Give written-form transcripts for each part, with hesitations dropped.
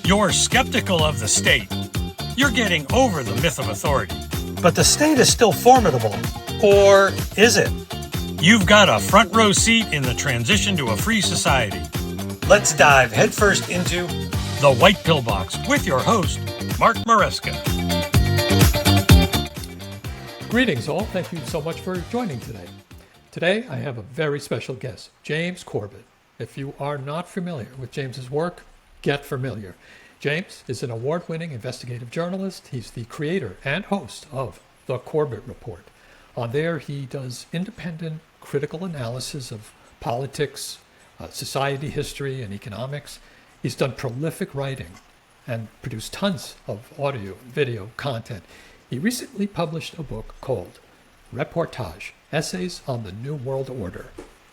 You're skeptical of the state. You're getting over the myth of authority. But the state is still formidable. Or is it? You've got a front row seat in the transition to a free society. Let's dive headfirst into The White Pill Box with your host, Mark Maresca. Greetings all. Thank you so much for joining today. Today I have a very special guest, James Corbett. If you are not familiar with James's work, get familiar. James is an award-winning investigative journalist. He's the creator and host of The Corbett Report. On there, he does independent, critical analysis of politics, society, history, and economics. He's done prolific writing and produced tons of audio and video content. He recently published a book called Reportage, Essays on the New World Order.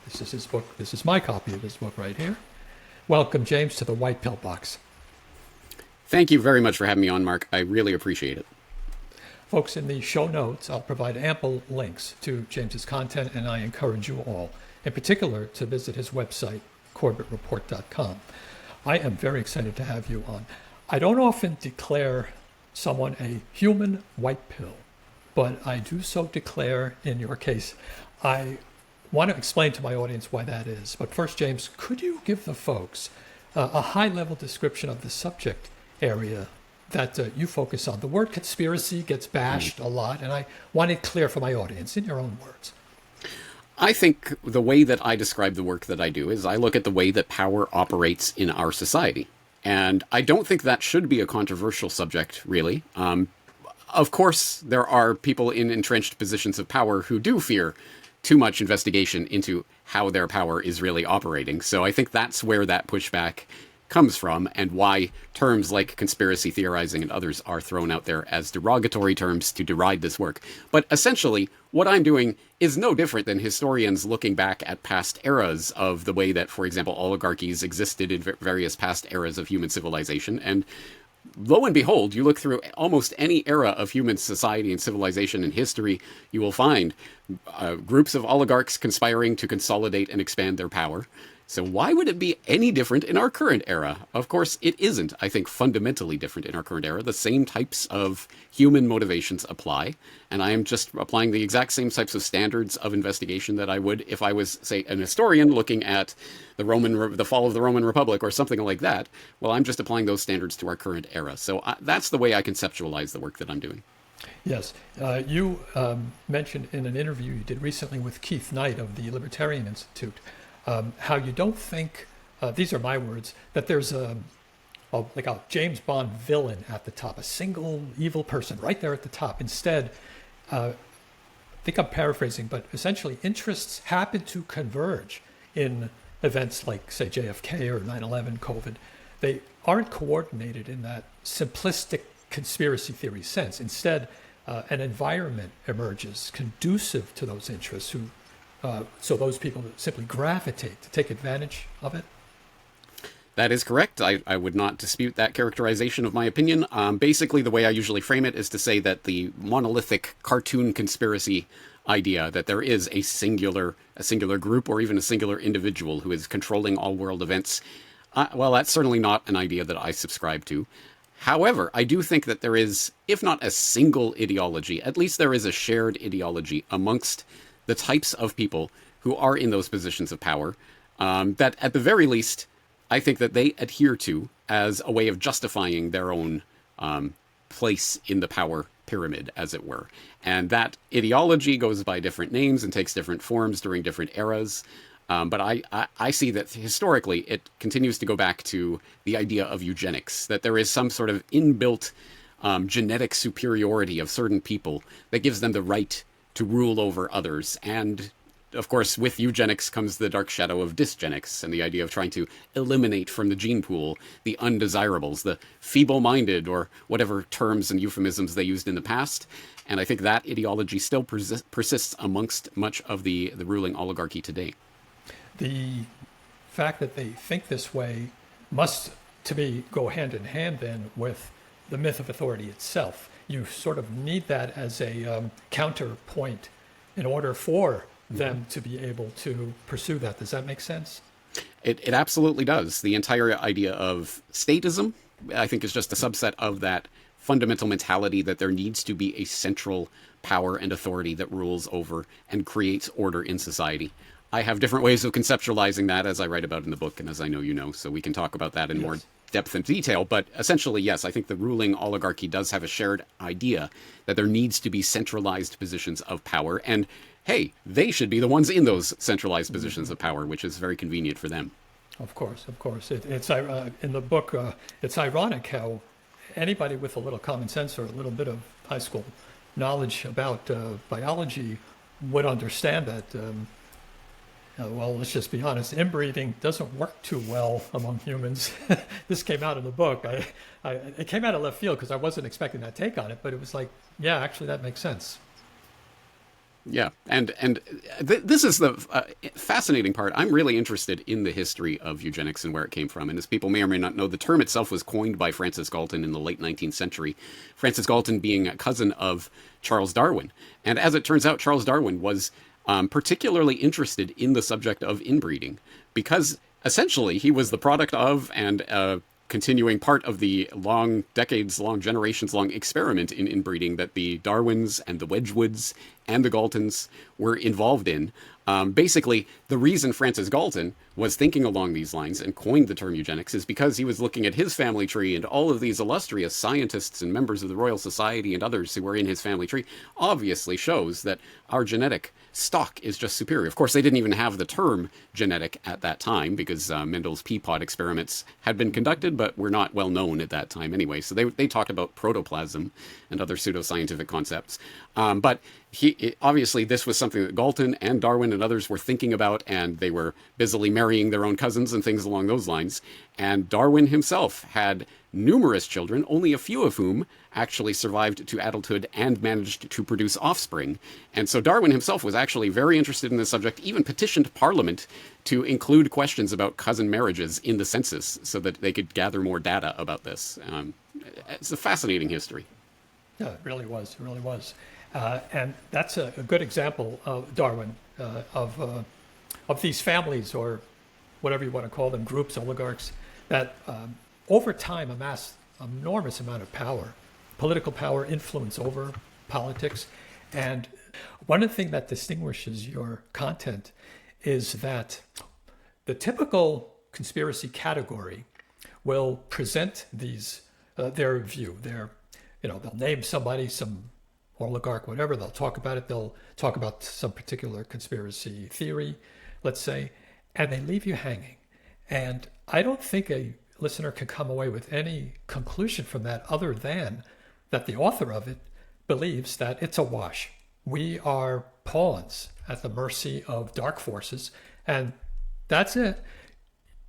This is his book. This is my copy of his book right here. Welcome, James, to the White Pill Box. Thank you very much for having me on, Mark. I really appreciate it. Folks, in the show notes, I'll provide ample links to James's content, and I encourage you all, in particular, to visit his website, corbettreport.com. I am very excited to have you on. I don't often declare someone a human white pill, but I do so declare in your case. I want to explain to my audience why that is. But first, James, could you give the folks a high-level description of the subject area that you focus on? The word conspiracy gets bashed a lot, and I want it clear for my audience in your own words. I think the way that I describe the work that I do is I look at the way that power operates in our society. And I don't think that should be a controversial subject, really. Of course, there are people in entrenched positions of power who do fear too much investigation into how their power is really operating. So I think that's where that pushback comes from, and why terms like conspiracy theorizing and others are thrown out there as derogatory terms to deride this work. But essentially, what I'm doing is no different than historians looking back at past eras of the way that, for example, oligarchies existed in various past eras of human civilization. And lo and behold, you look through almost any era of human society and civilization in history, you will find groups of oligarchs conspiring to consolidate and expand their power. So why would it be any different in our current era? Of course, it isn't, I think, fundamentally different in our current era. The same types of human motivations apply, and I am just applying the exact same types of standards of investigation that I would if I was, say, an historian looking at the fall of the Roman Republic or something like that. Well, I'm just applying those standards to our current era. So that's the way I conceptualize the work that I'm doing. Yes. You mentioned in an interview you did recently with Keith Knight of the Libertarian Institute how you don't think, these are my words, that there's like a James Bond villain at the top, a single evil person right there at the top. Instead, I think I'm paraphrasing, but essentially interests happen to converge in events like, say, JFK or 9/11, COVID. They aren't coordinated in that simplistic conspiracy theory sense. Instead, an environment emerges conducive to those interests, so those people simply gravitate to take advantage of it. That is correct. I would not dispute that characterization of my opinion. Basically, the way I usually frame it is to say that the monolithic cartoon conspiracy idea that there is a singular group or even a singular individual who is controlling all world events, well, that's certainly not an idea that I subscribe to. However, I do think that there is, if not a single ideology, at least there is a shared ideology amongst the types of people who are in those positions of power, that at the very least, I think that they adhere to as a way of justifying their own place in the power pyramid, as it were. And that ideology goes by different names and takes different forms during different eras. But I see that historically it continues to go back to the idea of eugenics, that there is some sort of inbuilt genetic superiority of certain people that gives them the right to rule over others. And of course, with eugenics comes the dark shadow of dysgenics and the idea of trying to eliminate from the gene pool the undesirables, the feeble-minded, or whatever terms and euphemisms they used in the past. And I think that ideology still persists amongst much of the ruling oligarchy today. The fact that they think this way must, to me, go hand in hand then with the myth of authority itself. You sort of need that as a counterpoint in order for them to be able to pursue that. Does that make sense? It absolutely does. The entire idea of statism, I think, is just a subset of that fundamental mentality that there needs to be a central power and authority that rules over and creates order in society. I have different ways of conceptualizing that, as I write about in the book, and as I know you know, so we can talk about that in more depth and detail. But essentially, yes, I think the ruling oligarchy does have a shared idea that there needs to be centralized positions of power, and hey, they should be the ones in those centralized positions of power, which is very convenient for them. Of course, of course. It's in the book, it's ironic how anybody with a little common sense or a little bit of high school knowledge about biology would understand that, well, let's just be honest, inbreeding doesn't work too well among humans. This came out in the book. It came out of left field because I wasn't expecting that take on it, but it was like, yeah, actually that makes sense. Yeah, and this is the fascinating part. I'm really interested in the history of eugenics and where it came from. And as people may or may not know, the term itself was coined by Francis Galton in the late 19th century. Francis Galton being a cousin of Charles Darwin. And as it turns out, Charles Darwin was particularly interested in the subject of inbreeding because essentially he was the product of and continuing part of the long, decades-long, generations-long experiment in inbreeding that the Darwins and the Wedgwoods and the Galtons were involved in. Basically, the reason Francis Galton was thinking along these lines and coined the term eugenics is because he was looking at his family tree, and all of these illustrious scientists and members of the Royal Society and others who were in his family tree obviously shows that our genetic stock is just superior. Of course, they didn't even have the term genetic at that time because Mendel's pea pod experiments had been conducted, but were not well known at that time anyway. So they talked about protoplasm and other pseudoscientific concepts. But obviously this was something that Galton and Darwin and others were thinking about, and they were busily marrying their own cousins and things along those lines. And Darwin himself had numerous children, only a few of whom actually survived to adulthood and managed to produce offspring. And so Darwin himself was actually very interested in this subject, even petitioned Parliament to include questions about cousin marriages in the census so that they could gather more data about this. It's a fascinating history. Yeah, it really was. It really was. And that's a good example of Darwin, of these families, or whatever you want to call them, groups, oligarchs, that over time amassed an enormous amount of power, political power, influence over politics. And one of the things that distinguishes your content is that the typical conspiracy category will present these their view. They'll name somebody, some oligarch, whatever. They'll talk about it. They'll talk about some particular conspiracy theory, let's say, and they leave you hanging. And I don't think a listener can come away with any conclusion from that other than that the author of it believes that it's a wash. We are pawns at the mercy of dark forces, and that's it.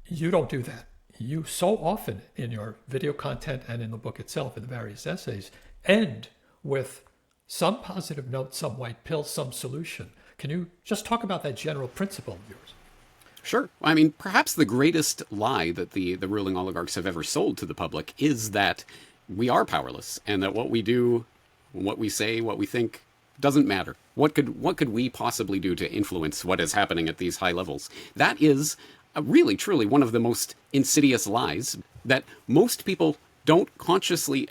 You don't do that. You so often in your video content and in the book itself, in the various essays, end with some positive note, some white pill, some solution. Can you just talk about that general principle of yours? Sure. I mean, perhaps the greatest lie that the ruling oligarchs have ever sold to the public is that we are powerless and that what we do, what we say, what we think doesn't matter. What could we possibly do to influence what is happening at these high levels? That is really, truly one of the most insidious lies that most people don't consciously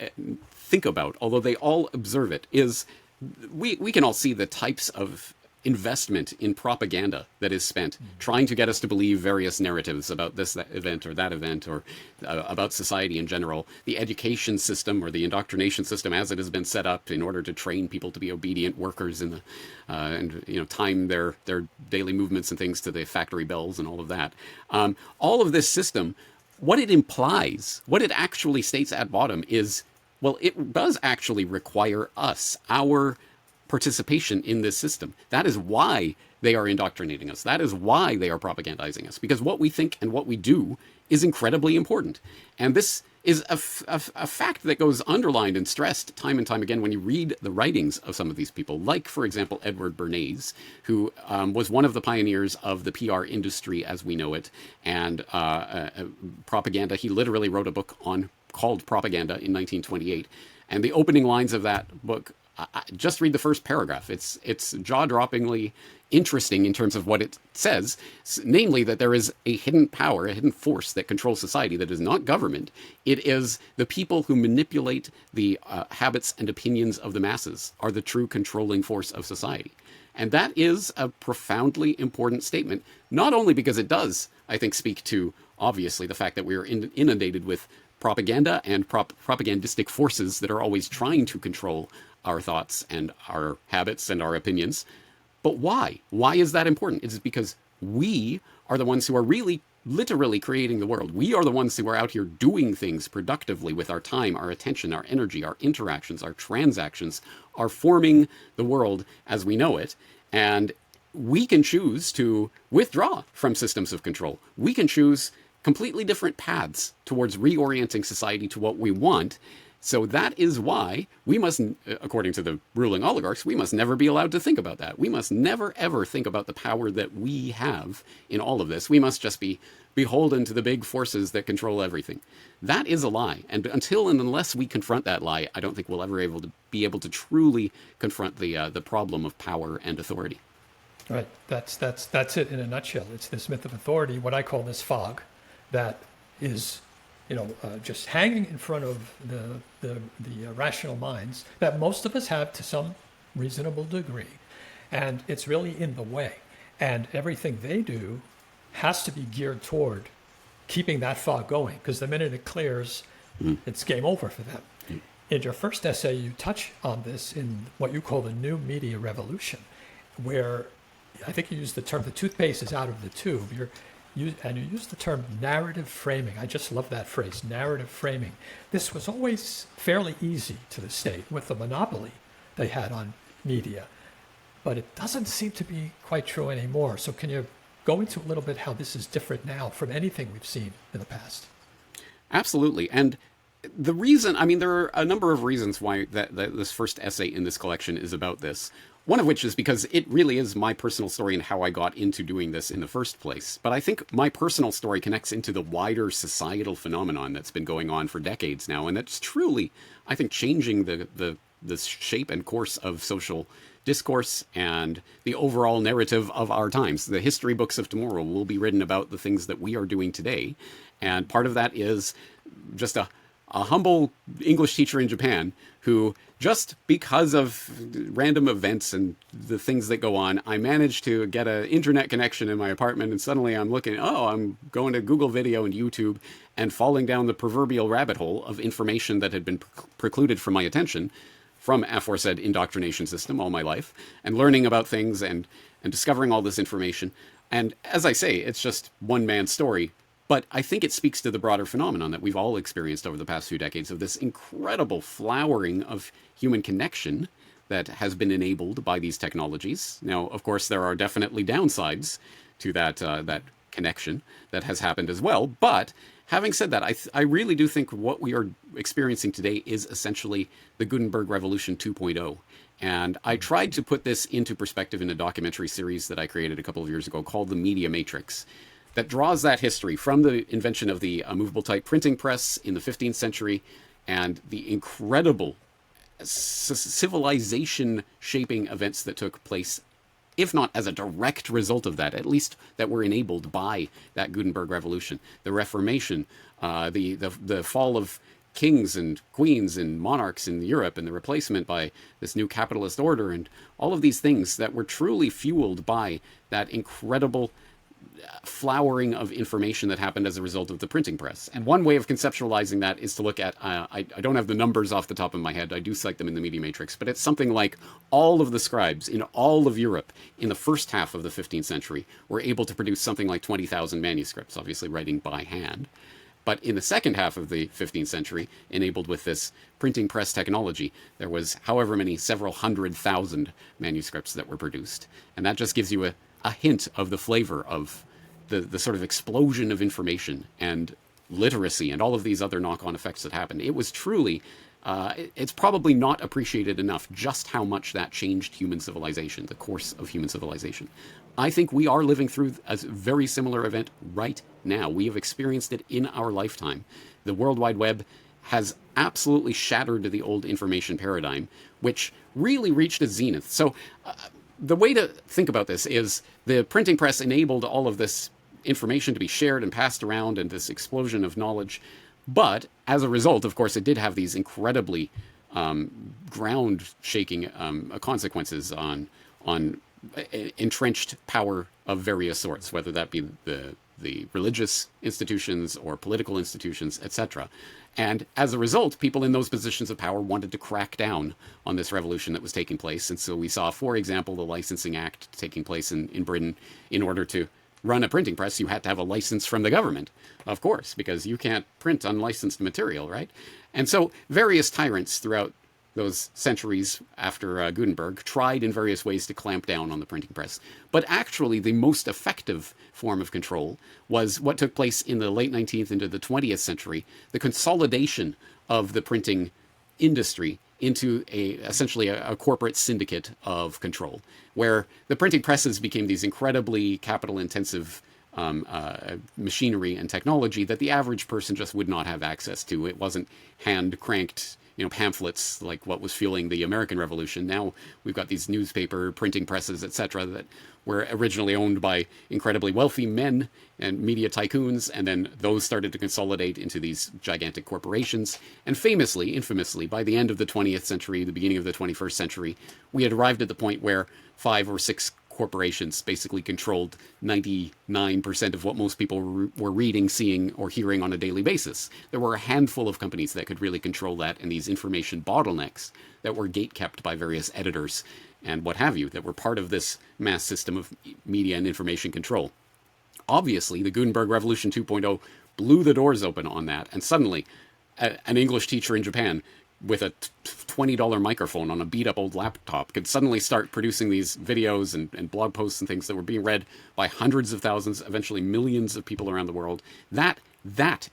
think about, although they all observe it, is we can all see the types of investment in propaganda that is spent trying to get us to believe various narratives about that event or about society in general. The education system or the indoctrination system as it has been set up in order to train people to be obedient workers in the and time their daily movements and things to the factory bells and all of that. All of this system, what it implies, what it actually states at bottom is, well, it does actually require us, our participation in this system. That is why they are indoctrinating us. That is why they are propagandizing us, because what we think and what we do is incredibly important. And this is a fact that goes underlined and stressed time and time again when you read the writings of some of these people, like, for example, Edward Bernays, who was one of the pioneers of the PR industry as we know it, and propaganda. He literally wrote a book called Propaganda in 1928. And the opening lines of that book just read the first paragraph. It's jaw-droppingly interesting in terms of what it says, namely that there is a hidden power, a hidden force that controls society that is not government. It is the people who manipulate the habits and opinions of the masses are the true controlling force of society. And that is a profoundly important statement, not only because it does, I think, speak to, obviously, the fact that we are inundated with propaganda and propagandistic forces that are always trying to control our thoughts and our habits and our opinions. But why? Why is that important? It's because we are the ones who are really literally creating the world. We are the ones who are out here doing things productively with our time, our attention, our energy, our interactions, our transactions, are forming the world as we know it. And we can choose to withdraw from systems of control. We can choose completely different paths towards reorienting society to what we want. So that is why we must, according to the ruling oligarchs, we must never be allowed to think about that. We must never, ever think about the power that we have in all of this. We must just be beholden to the big forces that control everything. That is a lie. And until and unless we confront that lie, I don't think we'll ever be able to truly confront the problem of power and authority. Right. That's it in a nutshell. It's this myth of authority, what I call this fog, that is just hanging in front of the rational minds that most of us have to some reasonable degree. And it's really in the way. And everything they do has to be geared toward keeping that fog going, because the minute it clears, it's game over for them. In your first essay, you touch on this in what you call the new media revolution, where I think you use the term, the toothpaste is out of the tube. And you use the term narrative framing. I just love that phrase, narrative framing. This was always fairly easy to the state with the monopoly they had on media, but it doesn't seem to be quite true anymore. So can you go into a little bit how this is different now from anything we've seen in the past? Absolutely. And the reason, there are a number of reasons why that this first essay in this collection is about this. One of which is because it really is my personal story and how I got into doing this in the first place. But I think my personal story connects into the wider societal phenomenon that's been going on for decades now. And that's truly, I think, changing the shape and course of social discourse and the overall narrative of our times. The history books of tomorrow will be written about the things that we are doing today. And part of that is just a humble English teacher in Japan who, just because of random events and the things that go on, I managed to get an internet connection in my apartment, and suddenly I'm I'm going to Google Video and YouTube and falling down the proverbial rabbit hole of information that had been precluded from my attention from aforesaid indoctrination system all my life, and learning about things and discovering all this information. And as I say, it's just one man's story. But I think it speaks to the broader phenomenon that we've all experienced over the past few decades of this incredible flowering of human connection that has been enabled by these technologies. Now, of course, there are definitely downsides to that connection that has happened as well. But having said that, I really do think what we are experiencing today is essentially the Gutenberg Revolution 2.0. And I tried to put this into perspective in a documentary series that I created a couple of years ago called The Media Matrix, that draws that history from the invention of the movable type printing press in the 15th century and the incredible civilization shaping events that took place, if not as a direct result of that, at least that were enabled by that Gutenberg Revolution. The Reformation, the fall of kings and queens and monarchs in Europe, and the replacement by this new capitalist order, and all of these things that were truly fueled by that incredible flowering of information that happened as a result of the printing press. And one way of conceptualizing that is to look at, I don't have the numbers off the top of my head, I do cite them in the Media Matrix, but it's something like all of the scribes in all of Europe in the first half of the 15th century were able to produce something like 20,000 manuscripts, obviously writing by hand. But in the second half of the 15th century, enabled with this printing press technology, there was however many, several 100,000 manuscripts that were produced. And that just gives you a hint of the flavor of the sort of explosion of information and literacy and all of these other knock-on effects that happened. It was truly, it's probably not appreciated enough just how much that changed human civilization, the course of human civilization. I think we are living through a very similar event right now. We have experienced it in our lifetime. The World Wide Web has absolutely shattered the old information paradigm, which really reached its zenith. So the way to think about this is the printing press enabled all of this information to be shared and passed around, and this explosion of knowledge. But as a result, of course, it did have these incredibly ground-shaking consequences on entrenched power of various sorts, whether that be the religious institutions or political institutions, etc. And as a result, people in those positions of power wanted to crack down on this revolution that was taking place. And so we saw, for example, the Licensing Act taking place in Britain. In order to run a printing press, you had to have a license from the government, of course, because you can't print unlicensed material, right? And so various tyrants throughout those centuries after Gutenberg tried in various ways to clamp down on the printing press. But actually, the most effective form of control was what took place in the late 19th into the 20th century, the consolidation of the printing industry into essentially a corporate syndicate of control, where the printing presses became these incredibly capital-intensive machinery and technology that the average person just would not have access to. It wasn't hand-cranked pamphlets like what was fueling the American Revolution. Now we've got these newspaper printing presses, etc., that were originally owned by incredibly wealthy men and media tycoons, and then those started to consolidate into these gigantic corporations. And famously, infamously, by the end of the 20th century, the beginning of the 21st century, we had arrived at the point where 5 or 6 corporations basically controlled 99% of what most people were reading, seeing, or hearing on a daily basis. There were a handful of companies that could really control that, and these information bottlenecks that were gatekept by various editors and what have you, that were part of this mass system of media and information control. Obviously, the Gutenberg Revolution 2.0 blew the doors open on that, and suddenly an English teacher in Japan with a $20 microphone on a beat-up old laptop could suddenly start producing these videos and blog posts and things that were being read by hundreds of thousands, eventually millions of people around the world. That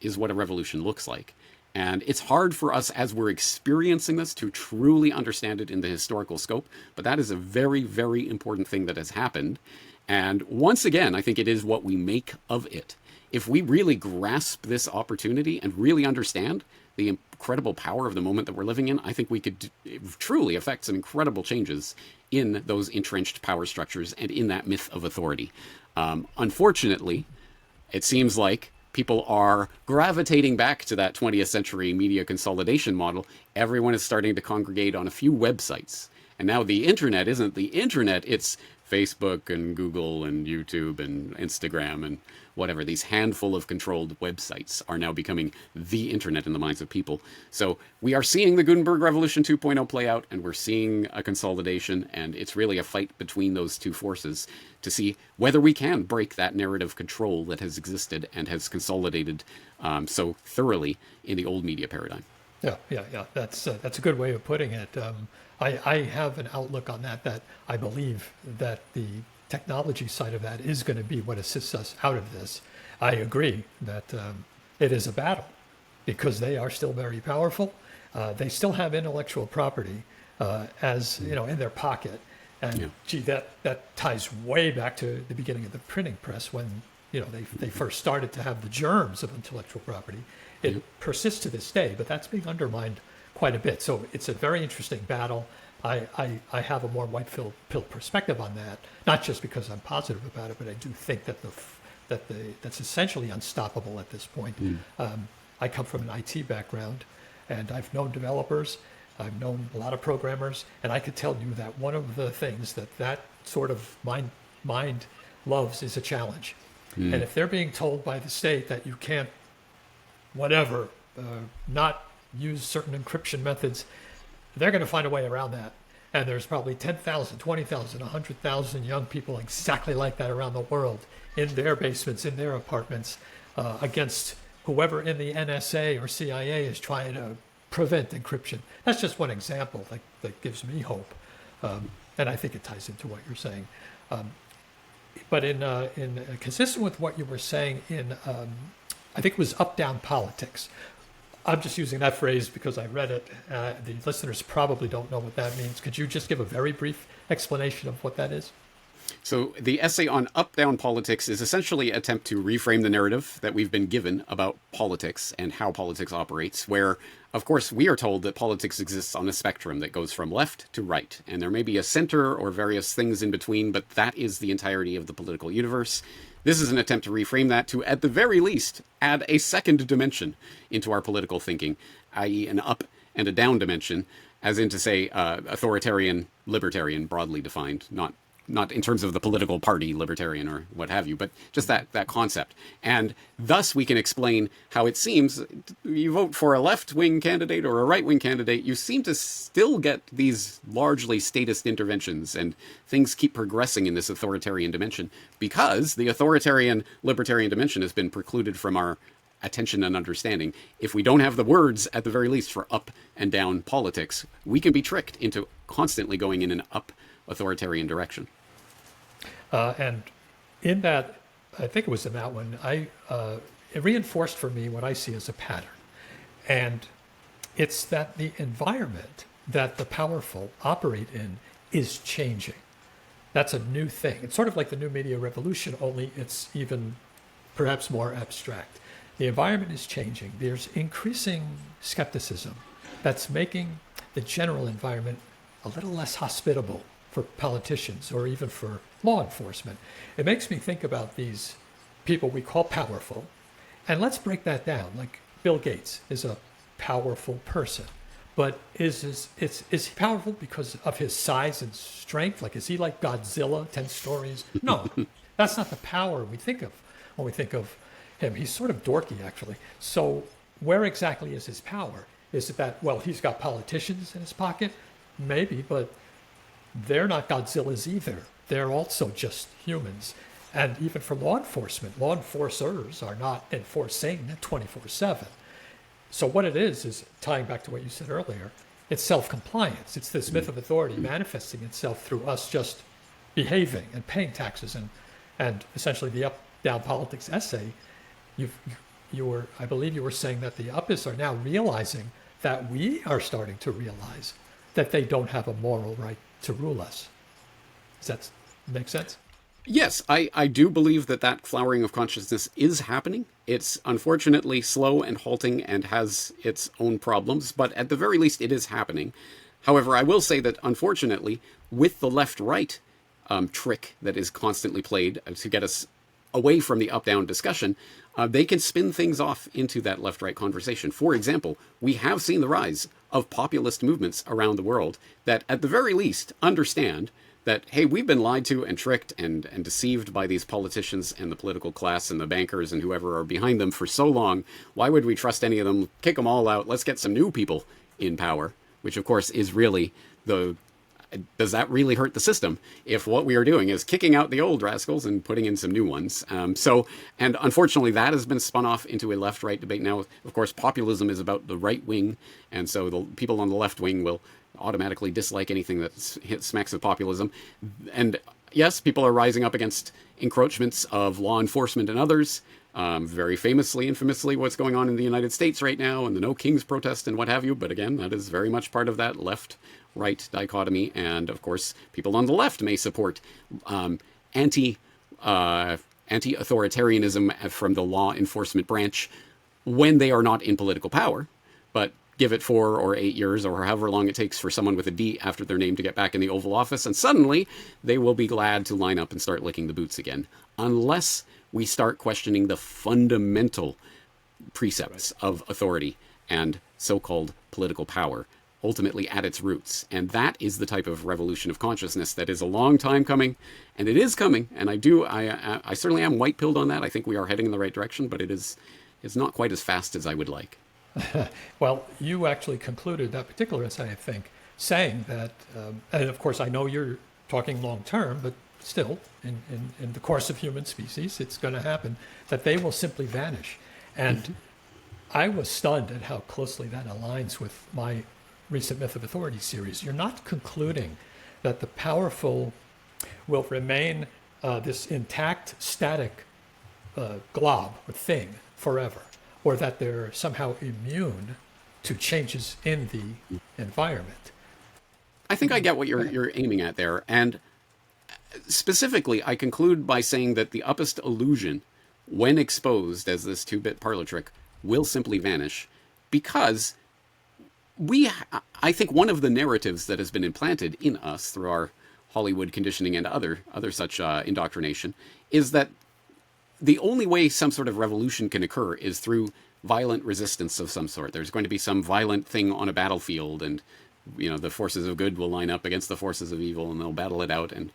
is what a revolution looks like. And it's hard for us as we're experiencing this to truly understand it in the historical scope, but that is a very, very important thing that has happened. And once again, I think it is what we make of it. If we really grasp this opportunity and really understand the incredible power of the moment that we're living in, I think we could truly affect some incredible changes in those entrenched power structures and in that myth of authority. Unfortunately, it seems like people are gravitating back to that 20th century media consolidation model. Everyone is starting to congregate on a few websites. And now the internet isn't the internet, it's Facebook and Google and YouTube and Instagram and whatever. These handful of controlled websites are now becoming the internet in the minds of people. So we are seeing the Gutenberg Revolution 2.0 play out, and we're seeing a consolidation, and it's really a fight between those two forces to see whether we can break that narrative control that has existed and has consolidated so thoroughly in the old media paradigm. Yeah. That's a good way of putting it. I have an outlook on that I believe that the technology side of that is going to be what assists us out of this. I agree that it is a battle because they are still very powerful. They still have intellectual property as in their pocket. And gee, that ties way back to the beginning of the printing press when they first started to have the germs of intellectual property. It persists to this day, but that's being undermined quite a bit. So it's a very interesting battle. I have a more white pill perspective on that, not just because I'm positive about it, but I do think that that's essentially unstoppable at this point. I come from an IT background, and I've known developers, I've known a lot of programmers, and I could tell you that one of the things that sort of mind loves is a challenge. And if they're being told by the state that you can't, not use certain encryption methods, they're going to find a way around that. And there's probably 10,000, 20,000, 100,000 young people exactly like that around the world, in their basements, in their apartments, against whoever in the NSA or CIA is trying to prevent encryption. That's just one example that gives me hope. And I think it ties into what you're saying. But in consistent with what you were saying I think it was up-down politics. I'm just using that phrase because I read it. The listeners probably don't know what that means. Could you just give a very brief explanation of what that is? So the essay on up-down politics is essentially an attempt to reframe the narrative that we've been given about politics and how politics operates, where of course, we are told that politics exists on a spectrum that goes from left to right, and there may be a center or various things in between, but that is the entirety of the political universe. This is an attempt to reframe that to, at the very least, add a second dimension into our political thinking, i.e. an up and a down dimension, as in to say authoritarian, libertarian, broadly defined, not in terms of the political party, libertarian or what have you, but just that concept. And thus we can explain how it seems you vote for a left-wing candidate or a right-wing candidate, you seem to still get these largely statist interventions, and things keep progressing in this authoritarian dimension because the authoritarian libertarian dimension has been precluded from our attention and understanding. If we don't have the words, at the very least, for up and down politics, we can be tricked into constantly going in an up authoritarian direction. And in that, I think it was in that one, it reinforced for me what I see as a pattern. And it's that the environment that the powerful operate in is changing. That's a new thing. It's sort of like the new media revolution, only it's even perhaps more abstract. The environment is changing. There's increasing skepticism that's making the general environment a little less hospitable for politicians or even for law enforcement. It makes me think about these people we call powerful. And let's break that down. Like Bill Gates is a powerful person. But is he powerful because of his size and strength? Like, is he like Godzilla, 10 stories? No, that's not the power we think of when we think of him. He's sort of dorky, actually. So where exactly is his power? Is it that, well, he's got politicians in his pocket? Maybe, but they're not Godzillas either. They're also just humans. And even for law enforcement, law enforcers are not enforcing 24/7. So what it is tying back to what you said earlier, it's self-compliance. It's this myth of authority manifesting itself through us just behaving and paying taxes. And essentially the up-down politics essay, I believe you were saying that the uppists are now realizing that we are starting to realize that they don't have a moral right to rule us. Does that make sense? Yes, I do believe that flowering of consciousness is happening. It's unfortunately slow and halting and has its own problems, but at the very least it is happening. However, I will say that unfortunately, with the left-right trick that is constantly played to get us away from the up-down discussion, they can spin things off into that left-right conversation. For example, we have seen the rise of populist movements around the world that at the very least understand that, hey, we've been lied to and tricked and deceived by these politicians and the political class and the bankers and whoever are behind them for so long. Why would we trust any of them? Kick them all out. Let's get some new people in power, which of course is really does that really hurt the system if what we are doing is kicking out the old rascals and putting in some new ones? And unfortunately, that has been spun off into a left-right debate. Now, of course, populism is about the right wing, and so the people on the left wing will automatically dislike anything that smacks of populism. And yes, people are rising up against encroachments of law enforcement and others. Very infamously, what's going on in the United States right now, and the No Kings protest and what have you. But again, that is very much part of that left-right dichotomy. And of course, people on the left may support anti-authoritarianism from the law enforcement branch when they are not in political power. But give it 4 or 8 years or however long it takes for someone with a D after their name to get back in the Oval Office, and suddenly they will be glad to line up and start licking the boots again. Unless we start questioning the fundamental precepts of authority and so-called political power, ultimately at its roots. And that is the type of revolution of consciousness that is a long time coming, and it is coming. And I certainly am white-pilled on that. I think we are heading in the right direction, but it's not quite as fast as I would like. Well, you actually concluded that particular essay, I think, saying that, and of course I know you're talking long-term, but still, in the course of human species, it's going to happen, that they will simply vanish. And I was stunned at how closely that aligns with my recent Myth of Authority series. You're not concluding that the powerful will remain this intact, static glob or thing forever, or that they're somehow immune to changes in the environment. I think I get what you're aiming at there. And specifically, I conclude by saying that the uppist illusion, when exposed as this 2-bit parlor trick, will simply vanish because I think one of the narratives that has been implanted in us through our Hollywood conditioning and other such indoctrination is that the only way some sort of revolution can occur is through violent resistance of some sort. There's going to be some violent thing on a battlefield, and the forces of good will line up against the forces of evil, and they'll battle it out, and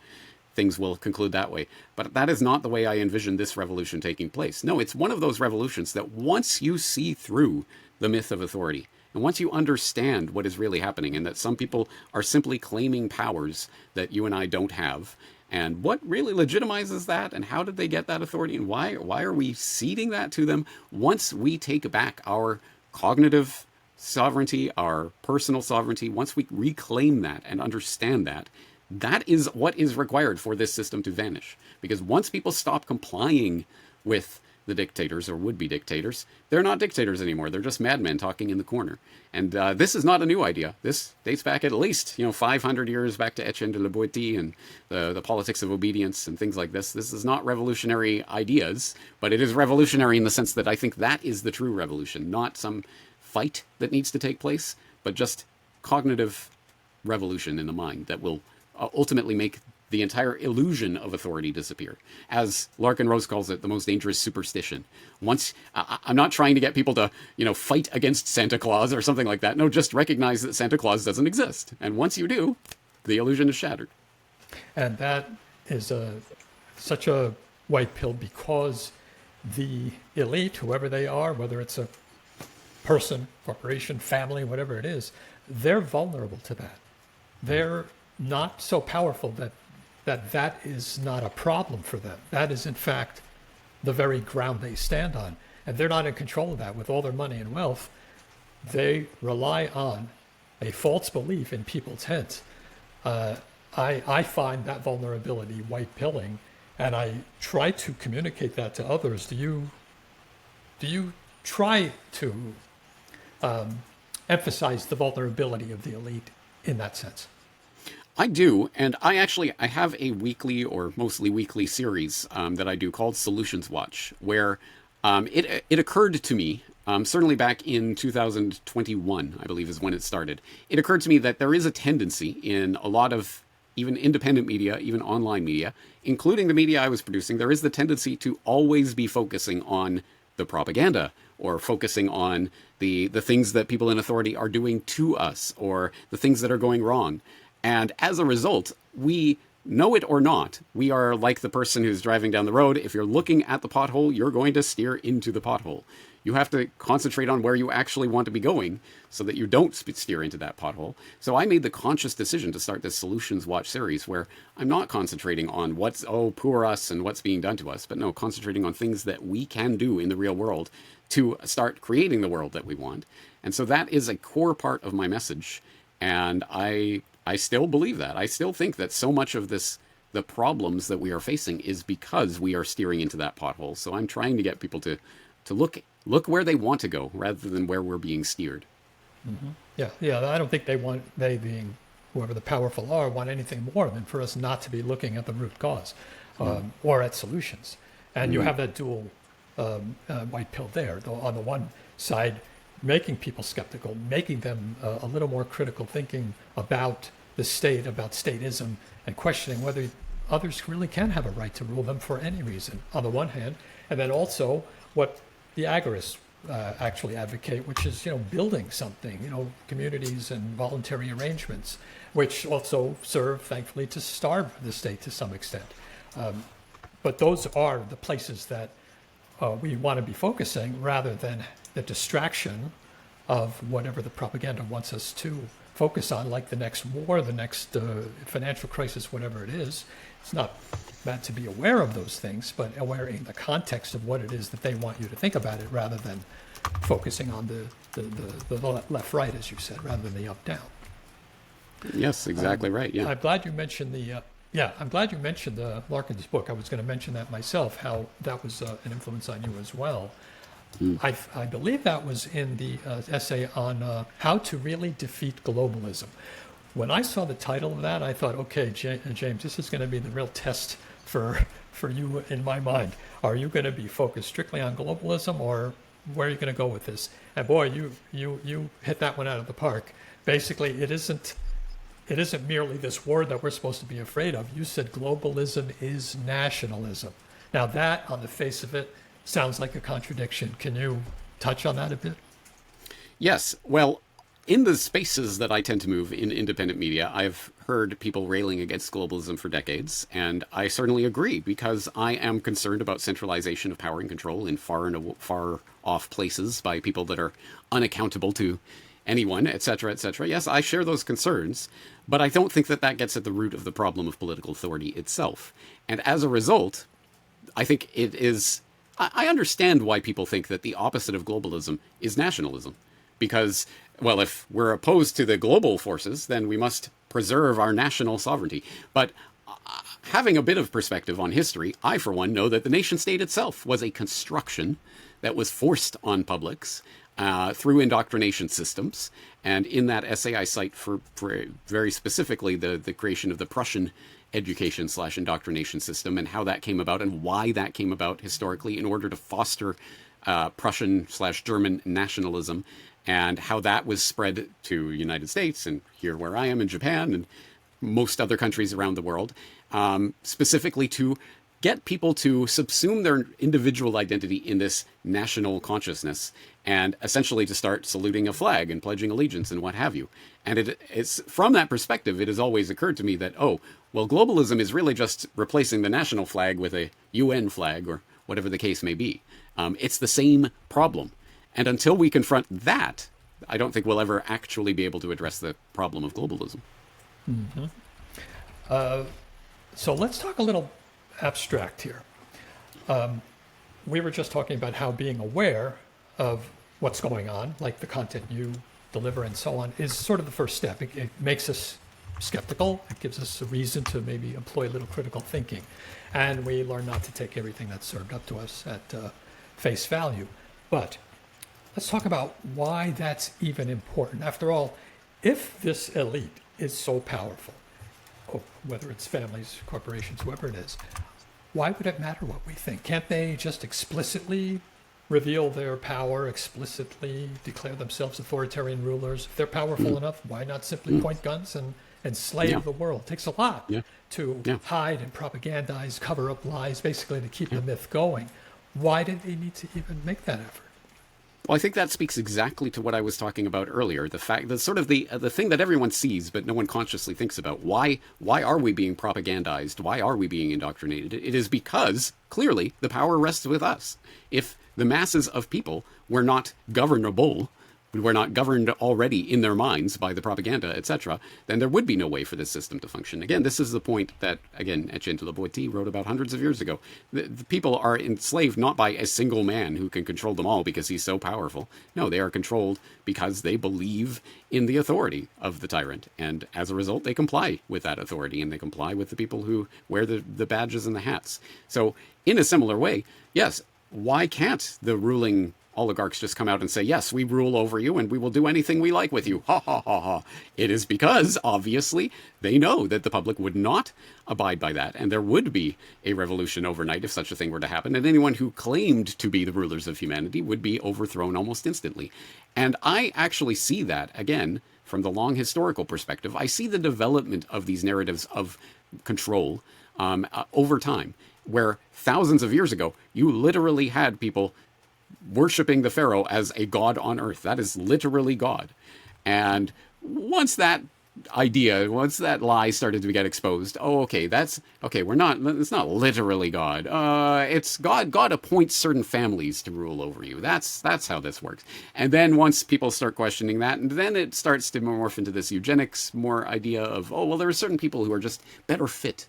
things will conclude that way. But that is not the way I envision this revolution taking place. No, it's one of those revolutions that once you see through the myth of authority, and once you understand what is really happening, and that some people are simply claiming powers that you and I don't have, and what really legitimizes that, and how did they get that authority, and why are we ceding that to them? Once we take back our cognitive sovereignty, our personal sovereignty, once we reclaim that and understand that, that is what is required for this system to vanish. Because once people stop complying with the dictators or would-be dictators, they're not dictators anymore. They're just madmen talking in the corner. And this is not a new idea. This dates back at least 500 years back to Etienne de la Boétie and the politics of obedience and things like this. This is not revolutionary ideas, but it is revolutionary in the sense that I think that is the true revolution, not some fight that needs to take place, but just cognitive revolution in the mind that will ultimately make the entire illusion of authority disappear. As Larkin Rose calls it, the most dangerous superstition. Once, I'm not trying to get people to, fight against Santa Claus or something like that. No, just recognize that Santa Claus doesn't exist. And once you do, the illusion is shattered. And that is such a white pill because the elite, whoever they are, whether it's a person, corporation, family, whatever it is, they're vulnerable to that. They're not so powerful that is not a problem for them. That is, in fact, the very ground they stand on. And they're not in control of that. With all their money and wealth, they rely on a false belief in people's heads. I find that vulnerability white pilling, and I try to communicate that to others. Do you try to emphasize the vulnerability of the elite in that sense? I do, and I have a weekly or mostly weekly series that I do called Solutions Watch, where it occurred to me, certainly back in 2021, I believe is when it started, it occurred to me that there is a tendency in a lot of even independent media, even online media, including the media I was producing, there is the tendency to always be focusing on the propaganda or focusing on the things that people in authority are doing to us or the things that are going wrong. And as a result, we know it or not, we are like the person who's driving down the road. If you're looking at the pothole, you're going to steer into the pothole. You have to concentrate on where you actually want to be going so that you don't steer into that pothole. So I made the conscious decision to start this Solutions Watch series where I'm not concentrating on what's, poor us and what's being done to us, but no, concentrating on things that we can do in the real world to start creating the world that we want. And so that is a core part of my message. And I still believe that. I still think that so much of the problems that we are facing is because we are steering into that pothole. So I'm trying to get people to look where they want to go rather than where we're being steered. Mm-hmm. Yeah. I don't think they being whoever the powerful are, want anything more than for us not to be looking at the root cause or at solutions. And you have that dual white pill there. On the one side, making people skeptical, making them a little more critical thinking about the state, about statism, and questioning whether others really can have a right to rule them for any reason, on the one hand, and then also what the agorists actually advocate, which is, building something, communities and voluntary arrangements, which also serve, thankfully, to starve the state to some extent. But those are the places that we want to be focusing rather than the distraction of whatever the propaganda wants us to focus on, like the next war, the next financial crisis, whatever it is. It's not bad to be aware of those things, but aware in the context of what it is that they want you to think about it, rather than focusing on the left-right, as you said, rather than the up-down. Yes, exactly right. Yeah, I'm glad you mentioned the Larkin's book. I was going to mention that myself, how that was an influence on you as well. I believe that was in the essay on how to really defeat globalism. When I saw the title of that, I thought, okay, James, this is going to be the real test for you in my mind. Are you going to be focused strictly on globalism, or where are you going to go with this? And boy, you hit that one out of the park. Basically, it isn't merely this word that we're supposed to be afraid of. You said globalism is nationalism. Now that, on the face of it, sounds like a contradiction. Can you touch on that a bit? Yes. Well, in the spaces that I tend to move in independent media, I've heard people railing against globalism for decades, and I certainly agree, because I am concerned about centralization of power and control in far off places by people that are unaccountable to anyone, etc., etc. Yes, I share those concerns, but I don't think that that gets at the root of the problem of political authority itself. And as a result, I think it is... I understand why people think that the opposite of globalism is nationalism. Because, well, if we're opposed to the global forces, then we must preserve our national sovereignty. But having a bit of perspective on history, I, for one, know that the nation-state itself was a construction that was forced on publics through indoctrination systems. And in that essay, I cite for very specifically the creation of the Prussian education/indoctrination system and how that came about and why that came about historically in order to foster Prussian/German nationalism, and how that was spread to United States and here where I am in Japan and most other countries around the world, specifically to get people to subsume their individual identity in this national consciousness and essentially to start saluting a flag and pledging allegiance and what have you. And it's from that perspective, it has always occurred to me that, oh, well, globalism is really just replacing the national flag with a UN flag or whatever the case may be. It's the same problem. And until we confront that, I don't think we'll ever actually be able to address the problem of globalism. Mm-hmm. So let's talk a little abstract here. We were just talking about how being aware of what's going on, like the content you deliver and so on, is sort of the first step. It makes us skeptical. It gives us a reason to maybe employ a little critical thinking. And we learn not to take everything that's served up to us at face value. But let's talk about why that's even important. After all, if this elite is so powerful, whether it's families, corporations, whoever it is, why would it matter what we think? Can't they just explicitly reveal their power, explicitly declare themselves authoritarian rulers? If they're powerful enough, why not simply point guns and enslave the world? It takes a lot to hide and propagandize, cover up lies, basically to keep the myth going. Why did they need to even make that effort? Well, I think that speaks exactly to what I was talking about earlier. The fact that sort of the thing that everyone sees, but no one consciously thinks about. Why are we being propagandized? Why are we being indoctrinated? It is because, clearly, the power rests with us. If the masses of people were not governable, were not governed already in their minds by the propaganda, etc., then there would be no way for this system to function. Again, this is the point that, again, Etienne de la Boétie wrote about hundreds of years ago. The people are enslaved not by a single man who can control them all because he's so powerful. No, they are controlled because they believe in the authority of the tyrant. And as a result, they comply with that authority and they comply with the people who wear the badges and the hats. So in a similar way, yes, why can't the ruling oligarchs just come out and say, yes, we rule over you and we will do anything we like with you. Ha, ha, ha, ha. It is because, obviously, they know that the public would not abide by that. And there would be a revolution overnight if such a thing were to happen. And anyone who claimed to be the rulers of humanity would be overthrown almost instantly. And I actually see that, again, from the long historical perspective. I see the development of these narratives of control over time, where thousands of years ago, you literally had people worshipping the pharaoh as a god on earth. That is literally God. And once that lie started to get exposed, it's not literally God. It's God. God appoints certain families to rule over you. That's how this works. And then once people start questioning that, and then it starts to morph into this eugenics more idea of, there are certain people who are just better fit,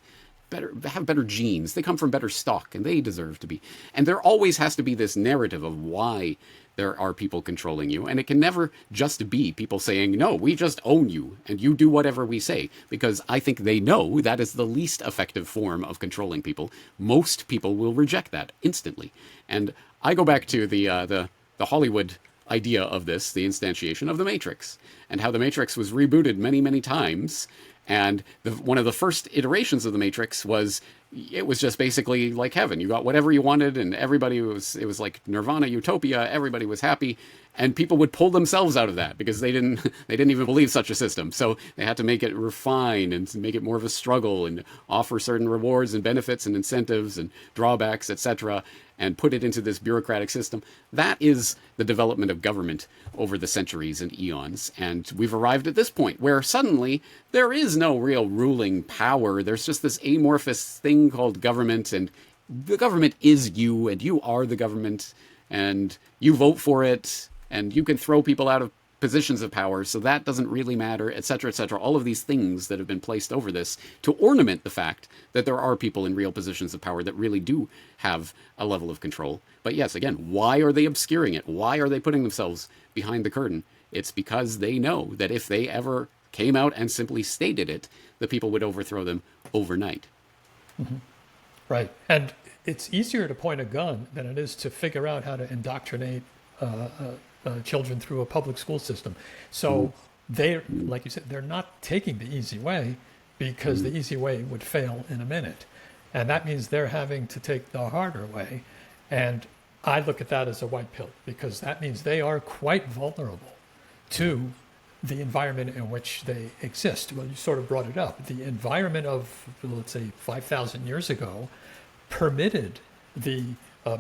have better genes, they come from better stock, and they deserve to be. And there always has to be this narrative of why there are people controlling you, and it can never just be people saying, no, we just own you, and you do whatever we say, because I think they know that is the least effective form of controlling people. Most people will reject that instantly. And I go back to the Hollywood idea of this, the instantiation of the Matrix, and how the Matrix was rebooted many, many times. And one of the first iterations of the Matrix was it was just basically like heaven. You got whatever you wanted, and it was like nirvana, utopia. Everybody was happy, and people would pull themselves out of that because they didn't even believe such a system. So they had to make it refined and make it more of a struggle and offer certain rewards and benefits and incentives and drawbacks, etc., and put it into this bureaucratic system. That is the development of government over the centuries and eons. And we've arrived at this point where suddenly there is no real ruling power. There's just this amorphous thing called government, and the government is you, and you are the government, and you vote for it, and you can throw people out of positions of power, so that doesn't really matter, etc., etc. All of these things that have been placed over this to ornament the fact that there are people in real positions of power that really do have a level of control. But yes, again, why are they obscuring it? Why are they putting themselves behind the curtain? It's because they know that if they ever came out and simply stated it, the people would overthrow them overnight. Mm-hmm. Right. And it's easier to point a gun than it is to figure out how to indoctrinate children through a public school system. So they, like you said, they're not taking the easy way because the easy way would fail in a minute. And that means they're having to take the harder way. And I look at that as a white pill because that means they are quite vulnerable to the environment in which they exist. Well, you sort of brought it up. The environment of, let's say, 5,000 years ago permitted the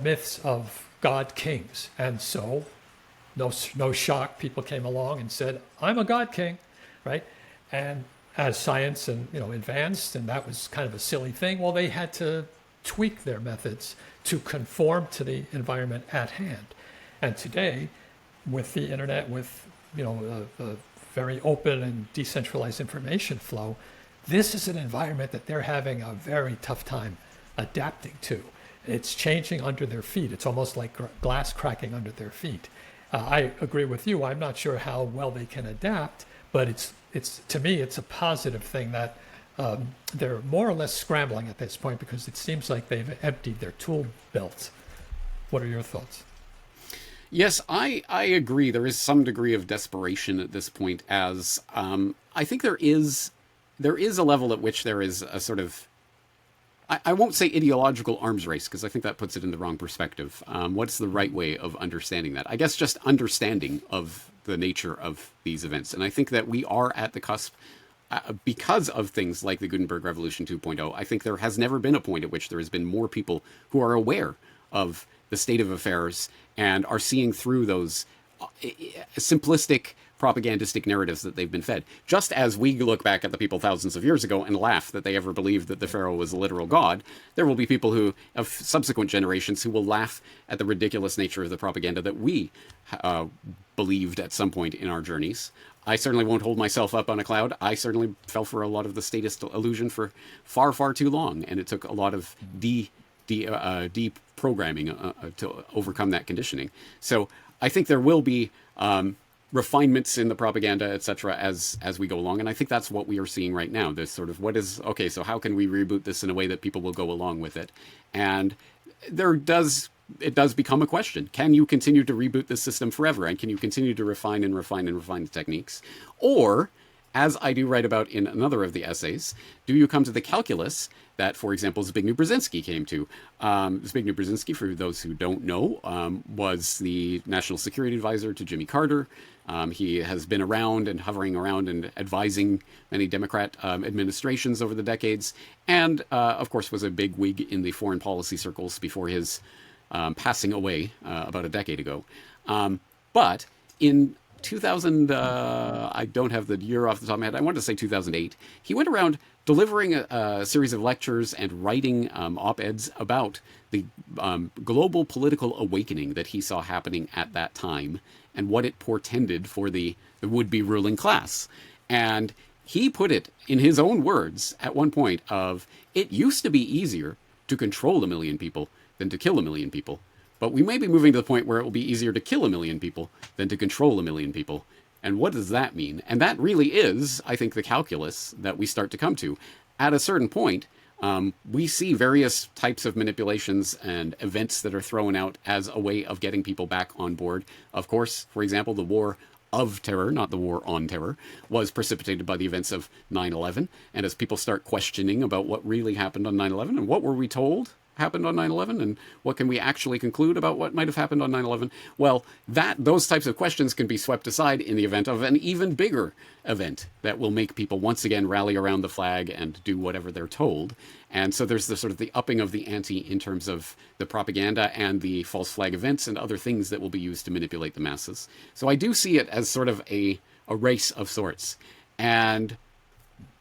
myths of god kings. And so no shock, people came along and said, I'm a god king, right? And as science and advanced, and that was kind of a silly thing, well, they had to tweak their methods to conform to the environment at hand. And today, with the internet, with a very open and decentralized information flow, this is an environment that they're having a very tough time adapting to. It's changing under their feet. It's almost like glass cracking under their feet. I agree with you. I'm not sure how well they can adapt, but it's to me, it's a positive thing that they're more or less scrambling at this point because it seems like they've emptied their tool belt. What are your thoughts? Yes, I agree. There is some degree of desperation at this point, as I think there is a level at which there is a sort of, I won't say ideological arms race, because I think that puts it in the wrong perspective. What's the right way of understanding that? I guess just understanding of the nature of these events. And I think that we are at the cusp, because of things like the Gutenberg Revolution 2.0, I think there has never been a point at which there has been more people who are aware of the state of affairs and are seeing through those simplistic propagandistic narratives that they've been fed. Just as we look back at the people thousands of years ago and laugh that they ever believed that the pharaoh was a literal god, there will be people who, of subsequent generations, who will laugh at the ridiculous nature of the propaganda that we believed at some point in our journeys. I certainly won't hold myself up on a cloud. I certainly fell for a lot of the statist illusion for far, far too long, and it took a lot of deprogramming to overcome that conditioning. So I think there will be refinements in the propaganda, etc., as we go along, and I think that's what we are seeing right now. This sort of so how can we reboot this in a way that people will go along with it? And it does become a question. Can you continue to reboot this system forever? And can you continue to refine the techniques? Or, as I do write about in another of the essays, do you come to the calculus that, for example, Zbigniew Brzezinski came to? Zbigniew Brzezinski, for those who don't know, was the national security advisor to Jimmy Carter. He has been around and hovering around and advising many Democrat administrations over the decades, and, of course, was a big wig in the foreign policy circles before his passing away about a decade ago. But in 2000, I don't have the year off the top of my head. I wanted to say 2008. He went around delivering a series of lectures and writing op-eds about the global political awakening that he saw happening at that time and what it portended for the would-be ruling class. And he put it in his own words at one point of, it used to be easier to control 1 million people than to kill 1 million people. But we may be moving to the point where it will be easier to kill 1 million people than to control 1 million people. And what does that mean? And that really is, I think, the calculus that we start to come to. At a certain point, we see various types of manipulations and events that are thrown out as a way of getting people back on board. Of course, for example, the war of terror, not the war on terror, was precipitated by the events of 9/11. And as people start questioning about what really happened on 9/11 and what were we told happened on 9/11 and what can we actually conclude about what might have happened on 9/11, well, those types of questions can be swept aside in the event of an even bigger event that will make people once again rally around the flag and do whatever they're told. And so there's the sort of the upping of the ante in terms of the propaganda and the false flag events and other things that will be used to manipulate the masses. So I do see it as sort of a race of sorts. And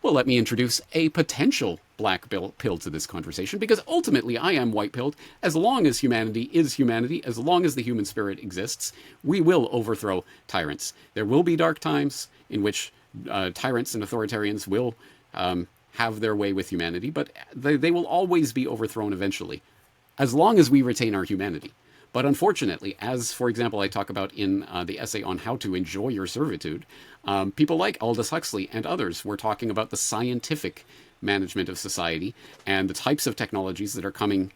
well, let me introduce a potential black pill to this conversation, because ultimately I am white-pilled. As long as humanity is humanity, as long as the human spirit exists, we will overthrow tyrants. There will be dark times in which tyrants and authoritarians will have their way with humanity, but they will always be overthrown eventually, as long as we retain our humanity. But unfortunately, as, for example, I talk about in the essay on how to enjoy your servitude, people like Aldous Huxley and others were talking about the scientific management of society and the types of technologies that are coming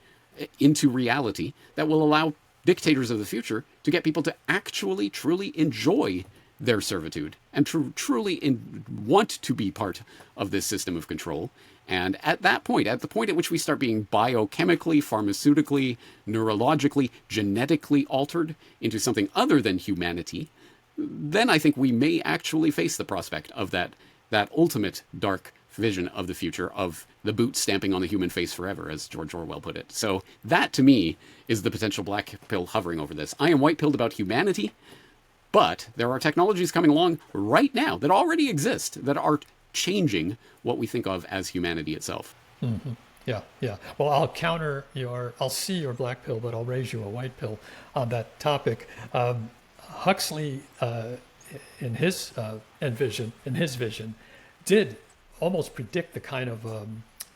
into reality that will allow dictators of the future to get people to actually, truly enjoy their servitude and truly want to be part of this system of control. And at that point, at the point at which we start being biochemically, pharmaceutically, neurologically, genetically altered into something other than humanity, then I think we may actually face the prospect of that ultimate dark vision of the future, of the boot stamping on the human face forever, as George Orwell put it. So that, to me, is the potential black pill hovering over this. I am white-pilled about humanity, but there are technologies coming along right now that already exist that are changing what we think of as humanity itself. Mm-hmm. Yeah. Well, I'll see your black pill, but I'll raise you a white pill on that topic. Huxley, in his vision, did almost predict the kind of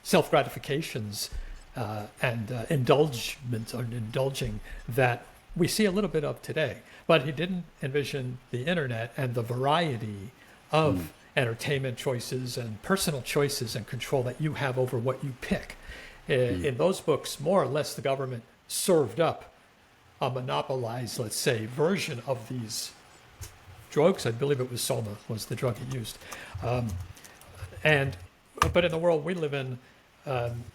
self-gratifications and indulging that we see a little bit of today. But he didn't envision the internet and the variety of entertainment choices and personal choices and control that you have over what you pick. In those books, more or less, the government served up a monopolized, let's say, version of these drugs. I believe it was Soma was the drug he used. But in the world we live in,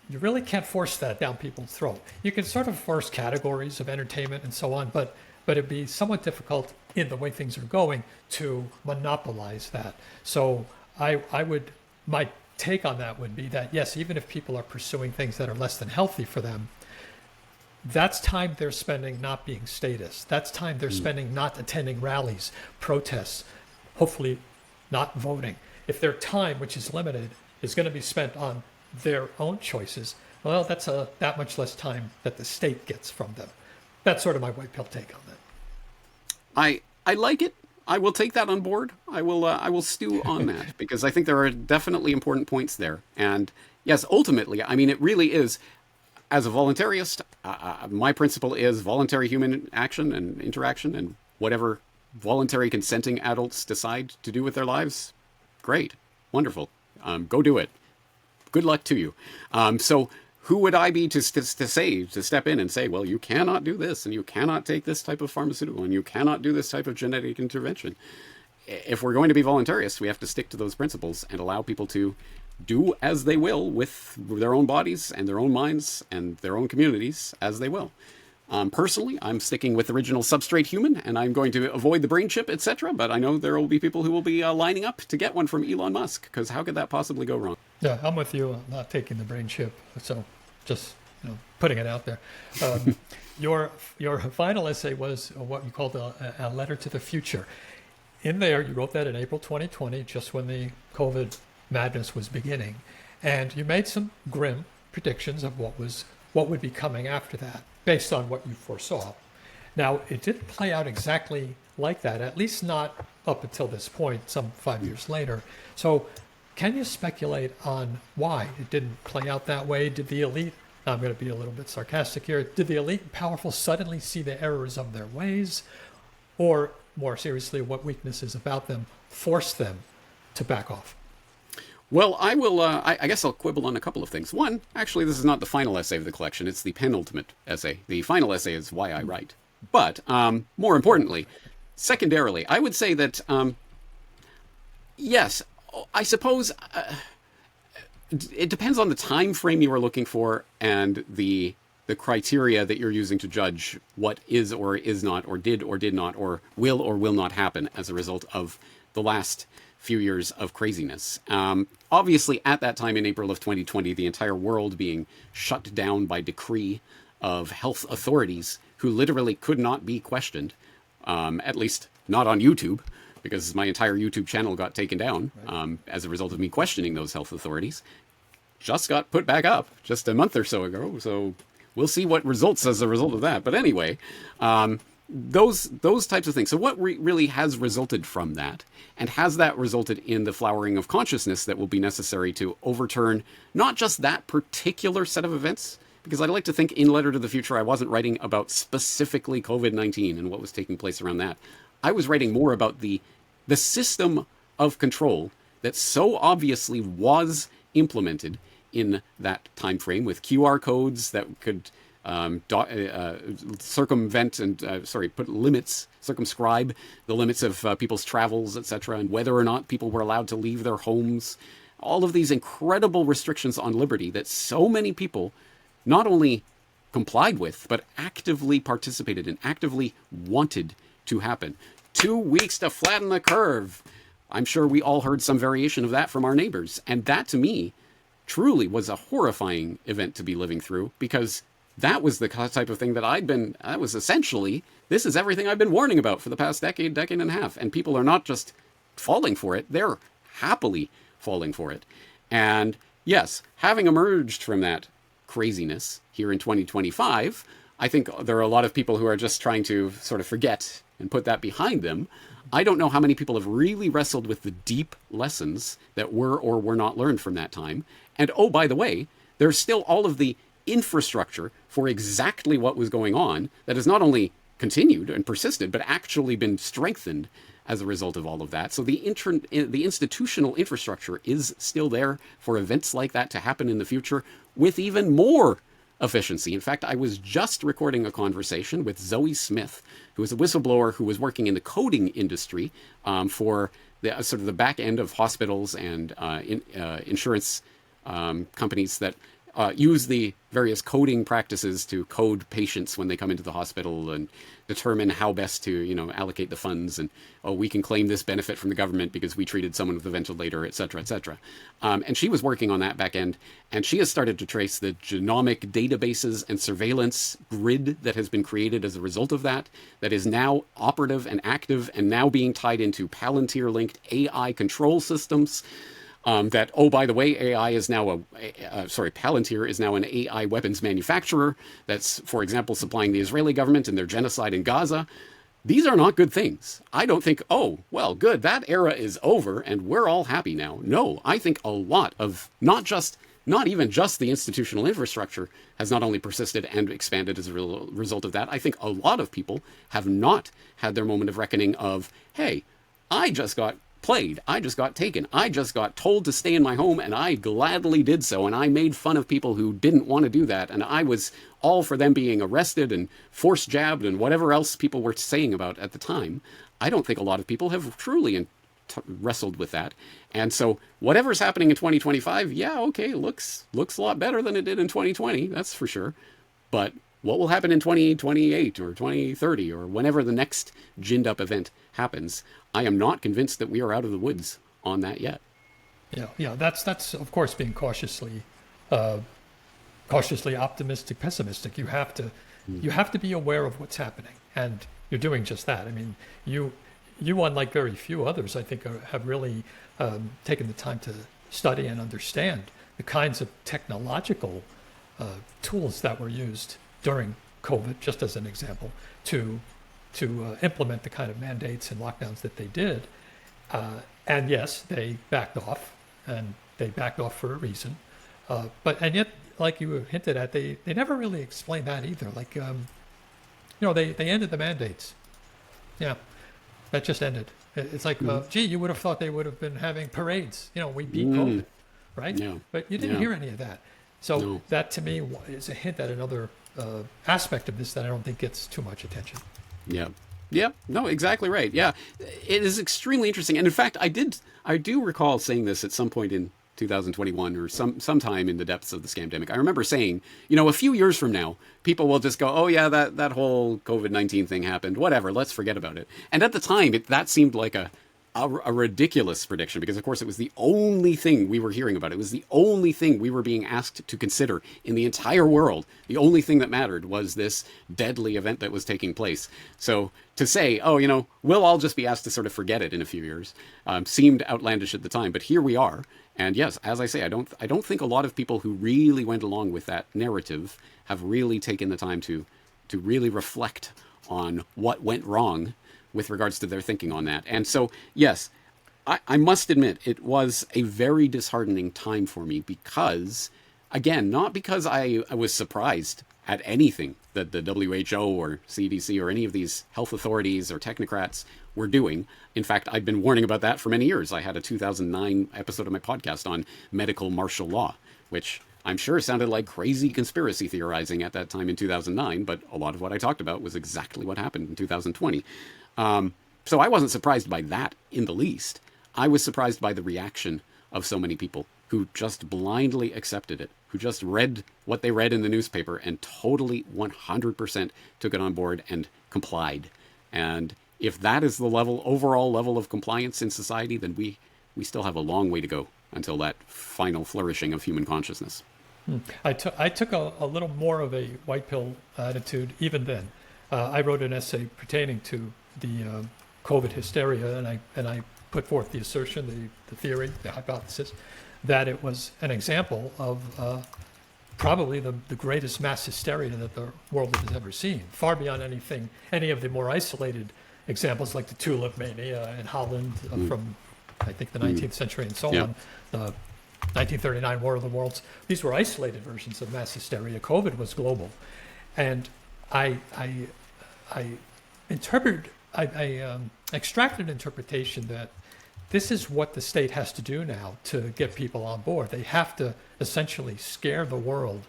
you really can't force that down people's throat. You can sort of force categories of entertainment and so on, but it'd be somewhat difficult in the way things are going to monopolize that. So my take on that would be that, yes, even if people are pursuing things that are less than healthy for them, that's time they're spending not being statists. That's time they're spending not attending rallies, protests, hopefully not voting. If their time, which is limited, is going to be spent on their own choices, well, that's that much less time that the state gets from them. That's sort of my white pill take on that. I like it. I will take that on board. I will stew on that, because I think there are definitely important points there. And yes, ultimately, I mean, it really is, as a voluntarist, my principle is voluntary human action and interaction, and whatever voluntary consenting adults decide to do with their lives, great, wonderful, go do it. Good luck to you. So who would I be to step in and say, well, you cannot do this, and you cannot take this type of pharmaceutical, and you cannot do this type of genetic intervention? If we're going to be voluntarists, we have to stick to those principles and allow people to do as they will with their own bodies and their own minds and their own communities as they will. Personally, I'm sticking with original substrate human, and I'm going to avoid the brain chip, etc. But I know there will be people who will be lining up to get one from Elon Musk, because how could that possibly go wrong? Yeah, I'm with you. I'm not taking the brain chip, so just putting it out there. Your final essay was what you called a letter to the future. In there, you wrote that in April 2020, just when the COVID madness was beginning, and you made some grim predictions of what would be coming after that, based on what you foresaw. Now, it didn't play out exactly like that, at least not up until this point, some 5 years later. So can you speculate on why it didn't play out that way? Did the elite, I'm going to be a little bit sarcastic here, did the elite and powerful suddenly see the errors of their ways? Or, more seriously, what weaknesses about them forced them to back off? Well, I will, I guess I'll quibble on a couple of things. One, actually, this is not the final essay of the collection. It's the penultimate essay. The final essay is Why I Write. But, more importantly, secondarily, I would say that, yes, I suppose it depends on the time frame you are looking for and the criteria that you're using to judge what is or is not, or did not, or will not happen as a result of the last few years of craziness. Obviously, at that time in April of 2020, the entire world being shut down by decree of health authorities who literally could not be questioned, at least not on YouTube, because my entire YouTube channel got taken down as a result of me questioning those health authorities. Just got put back up just a month or so ago, so we'll see what results as a result of that. But anyway, those types of things. So what really has resulted from that, and has that resulted in the flowering of consciousness that will be necessary to overturn not just that particular set of events, because I'd like to think in Letter to the Future I wasn't writing about specifically COVID-19 and what was taking place around that. I was writing more about the system of control that so obviously was implemented in that time frame, with QR codes that could circumvent and put limits, circumscribe the limits of people's travels, etc., and whether or not people were allowed to leave their homes. All of these incredible restrictions on liberty that so many people not only complied with, but actively participated in, actively wanted to happen. 2 weeks to flatten the curve. I'm sure we all heard some variation of that from our neighbors. And that, to me, truly was a horrifying event to be living through, because that was the type of thing that was essentially, this is everything I've been warning about for the past decade and a half. And people are not just falling for it, they're happily falling for it. And yes, having emerged from that craziness here in 2025, I think there are a lot of people who are just trying to sort of forget and put that behind them. I don't know how many people have really wrestled with the deep lessons that were or were not learned from that time. And oh, by the way, there's still all of the infrastructure for exactly what was going on that has not only continued and persisted, but actually been strengthened as a result of all of that. So the institutional infrastructure is still there for events like that to happen in the future with even more efficiency. In fact, I was just recording a conversation with Zoe Smith, who is a whistleblower who was working in the coding industry for the sort of the back end of hospitals and insurance companies that use the various coding practices to code patients when they come into the hospital and determine how best to, allocate the funds. And, we can claim this benefit from the government because we treated someone with a ventilator, et cetera, et cetera. And she was working on that back end, and she has started to trace the genomic databases and surveillance grid that has been created as a result of that is now operative and active and now being tied into Palantir-linked AI control systems. That, oh, by the way, Palantir is now an AI weapons manufacturer that's, for example, supplying the Israeli government in their genocide in Gaza. These are not good things. I don't think, oh, well, good, that era is over and we're all happy now. No, I think a lot of, not even just the institutional infrastructure has not only persisted and expanded as a result of that. I think a lot of people have not had their moment of reckoning of, hey, I just got played. I just got taken. I just got told to stay in my home and I gladly did so. And I made fun of people who didn't want to do that. And I was all for them being arrested and force jabbed and whatever else people were saying about at the time. I don't think a lot of people have truly wrestled with that. And so whatever's happening in 2025, yeah, okay, looks a lot better than it did in 2020. That's for sure. But what will happen in 2028 or 2030 or whenever the next ginned up event happens, I am not convinced that we are out of the woods on that yet. Yeah. That's of course being cautiously optimistic, pessimistic. You have to be aware of what's happening, and you're doing just that. I mean, you unlike very few others, I think, have really taken the time to study and understand the kinds of technological tools that were used during COVID, just as an example, to implement the kind of mandates and lockdowns that they did. And yes, they backed off, and they backed off for a reason. And yet, like you hinted at, they never really explained that either. Like, they ended the mandates. Yeah, that just ended. It's like, you would have thought they would have been having parades. We beat COVID, right? Yeah. But you didn't hear any of that. So that, to me, is a hint at another aspect of this that I don't think gets too much attention. Yeah. Yeah, no, exactly right. Yeah, it is extremely interesting. And in fact, I do recall saying this at some point in 2021 or sometime in the depths of the scamdemic. I remember saying, a few years from now, people will just go, oh yeah, that whole COVID-19 thing happened, whatever, let's forget about it. And at the time, that seemed like a ridiculous prediction, because of course it was the only thing we were hearing about. It was the only thing we were being asked to consider in the entire world. The only thing that mattered was this deadly event that was taking place. So to say, oh, we'll all just be asked to sort of forget it in a few years, seemed outlandish at the time. But here we are. And yes, as I say, I don't think a lot of people who really went along with that narrative have really taken the time to really reflect on what went wrong with regards to their thinking on that. And so, yes, I must admit, it was a very disheartening time for me because, again, not because I was surprised at anything that the WHO or CDC or any of these health authorities or technocrats were doing. In fact, I've been warning about that for many years. I had a 2009 episode of my podcast on medical martial law, which I'm sure sounded like crazy conspiracy theorizing at that time in 2009, but a lot of what I talked about was exactly what happened in 2020. So I wasn't surprised by that in the least. I was surprised by the reaction of so many people who just blindly accepted it, who just read what they read in the newspaper and totally 100% took it on board and complied. And if that is the overall level of compliance in society, then we still have a long way to go until that final flourishing of human consciousness. I took a little more of a white pill attitude even then. I wrote an essay pertaining to the COVID hysteria, and I put forth the assertion, the theory, the hypothesis, that it was an example of probably the greatest mass hysteria that the world has ever seen, far beyond any of the more isolated examples like the tulip mania in Holland from, I think, the 19th century and so on, the 1939 War of the Worlds. These were isolated versions of mass hysteria. COVID was global. And I extracted an interpretation that this is what the state has to do now to get people on board. They have to essentially scare the world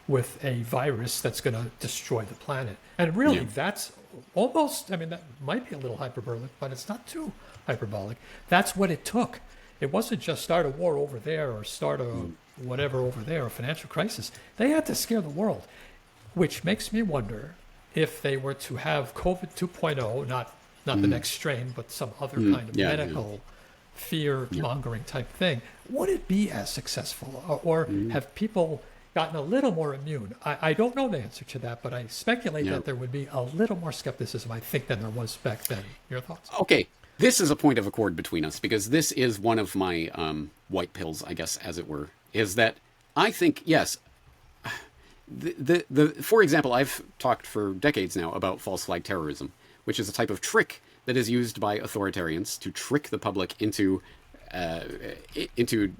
with a virus that's going to destroy the planet. And really, that's almost, that might be a little hyperbolic, but it's not too hyperbolic. That's what it took. It wasn't just start a war over there or start a whatever over there, a financial crisis. They had to scare the world, which makes me wonder if they were to have COVID 2.0, not the next strain, but some other kind of medical fear-mongering type thing, would it be as successful? Or have people gotten a little more immune? I don't know the answer to that, but I speculate that there would be a little more skepticism, I think, than there was back then. Your thoughts? Okay. This is a point of accord between us, because this is one of my white pills, I guess, as it were, is that I think, yes, for example, I've talked for decades now about false flag terrorism, which is a type of trick that is used by authoritarians to trick the public into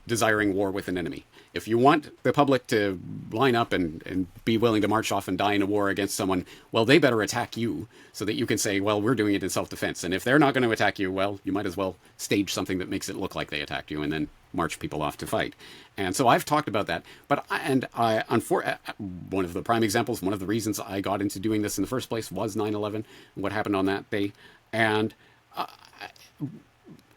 desiring war with an enemy. If you want the public to line up and be willing to march off and die in a war against someone, well, they better attack you so that you can say, well, we're doing it in self-defense. And if they're not going to attack you, well, you might as well stage something that makes it look like they attacked you and then march people off to fight. And so I've talked about that. But one of the prime examples, one of the reasons I got into doing this in the first place was 9/11, what happened on that day. And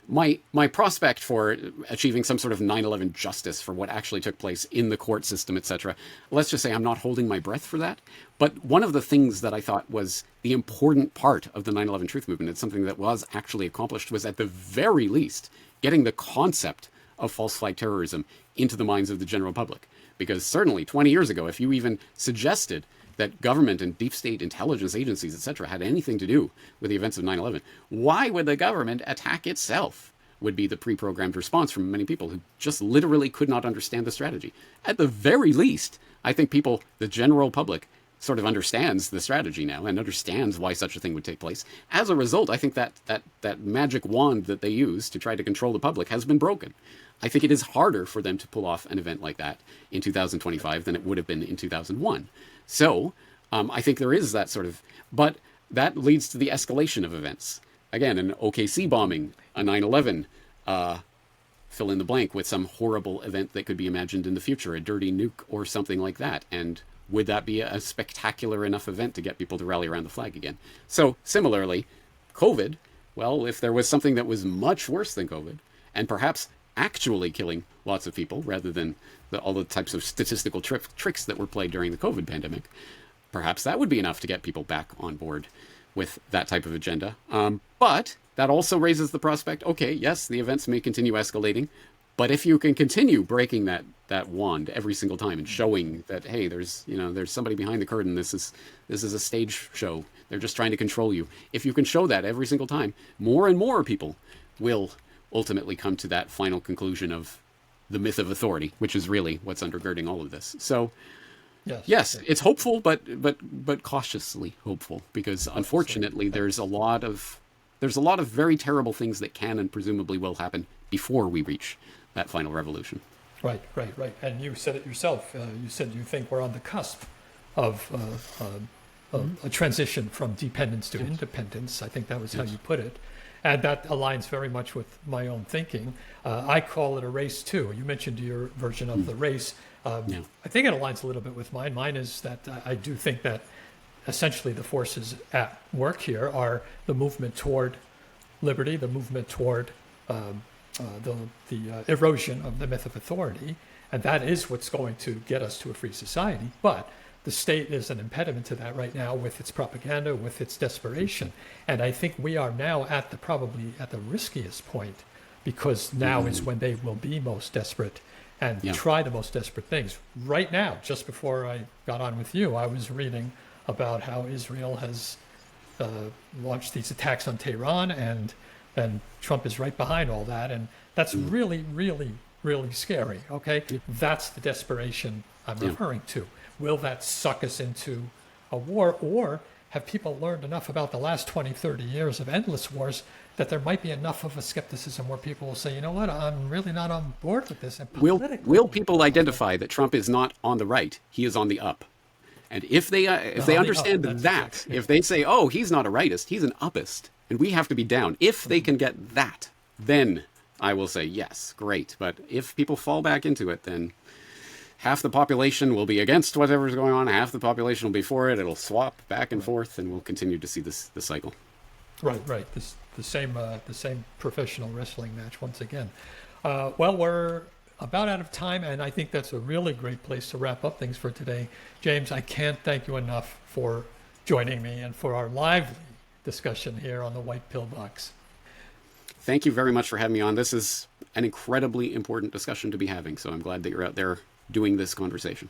my prospect for achieving some sort of 9/11 justice for what actually took place in the court system, etc., let's just say I'm not holding my breath for that. But one of the things that I thought was the important part of the 9/11 truth movement, and something that was actually accomplished, was at the very least getting the concept of false flag terrorism into the minds of the general public. Because certainly 20 years ago, if you even suggested that government and deep state intelligence agencies, etc., had anything to do with the events of 9/11, why would the government attack itself? Would be the pre-programmed response from many people who just literally could not understand the strategy. At the very least, I think people, the general public, sort of understands the strategy now and understands why such a thing would take place. As a result, I think that magic wand that they use to try to control the public has been broken. I think it is harder for them to pull off an event like that in 2025 than it would have been in 2001. So I think there is that sort of, but that leads to the escalation of events. Again, an OKC bombing, a 9/11, fill in the blank with some horrible event that could be imagined in the future, a dirty nuke or something like that. And would that be a spectacular enough event to get people to rally around the flag again? So similarly, COVID, well, if there was something that was much worse than COVID, and perhaps actually killing lots of people rather than all the types of statistical tricks that were played during the COVID pandemic, perhaps that would be enough to get people back on board with that type of agenda. But that also raises the prospect, okay, yes, the events may continue escalating, but if you can continue breaking that wand every single time and showing that, hey, there's somebody behind the curtain, this is a stage show, they're just trying to control you. If you can show that every single time, more and more people will ultimately come to that final conclusion of the myth of authority, which is really what's undergirding all of this. So yes, it's hopeful, but cautiously hopeful, because unfortunately there's a lot of very terrible things that can and presumably will happen before we reach that final revolution. Right. And you said it yourself. You said you think we're on the cusp of a transition from dependence to independence. I think that was how you put it. And that aligns very much with my own thinking. I call it a race too. You mentioned your version of the race. I think it aligns a little bit with mine. Mine is that I do think that essentially the forces at work here are the movement toward liberty, the movement toward the erosion of the myth of authority, and that is what's going to get us to a free society. But the state is an impediment to that right now with its propaganda, with its desperation. And I think we are now probably at the riskiest point, because now is when they will be most desperate and try the most desperate things. Right now, just before I got on with you, I was reading about how Israel has launched these attacks on Tehran, and Trump is right behind all that. And that's really, really, really scary, okay? That's the desperation I'm referring to. Will that suck us into a war, or have people learned enough about the last 20, 30 years of endless wars that there might be enough of a skepticism where people will say, you know what, I'm really not on board with this. And will people identify that Trump is not on the right, he is on the up? And if they understand that, if they say, oh, he's not a rightist, he's an uppist, and we have to be down, if they can get that, then I will say, yes, great. But if people fall back into it, then half the population will be against whatever's going on, half the population will be for it, it'll swap back and forth, and we'll continue to see the cycle. Right. The same professional wrestling match once again. Well, we're about out of time, and I think that's a really great place to wrap up things for today. James, I can't thank you enough for joining me and for our lively discussion here on the White Pillbox. Thank you very much for having me on. This is an incredibly important discussion to be having, so I'm glad that you're out there doing this conversation.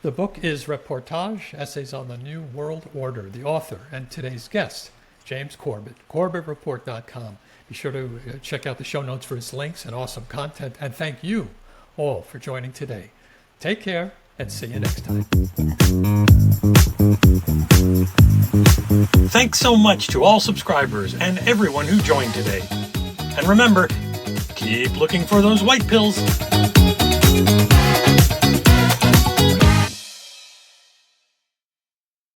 The book is Reportage, Essays on the New World Order. The author and today's guest, James Corbett, CorbettReport.com. Be sure to check out the show notes for his links and awesome content. And thank you all for joining today. Take care and see you next time. Thanks so much to all subscribers and everyone who joined today. And remember, keep looking for those white pills.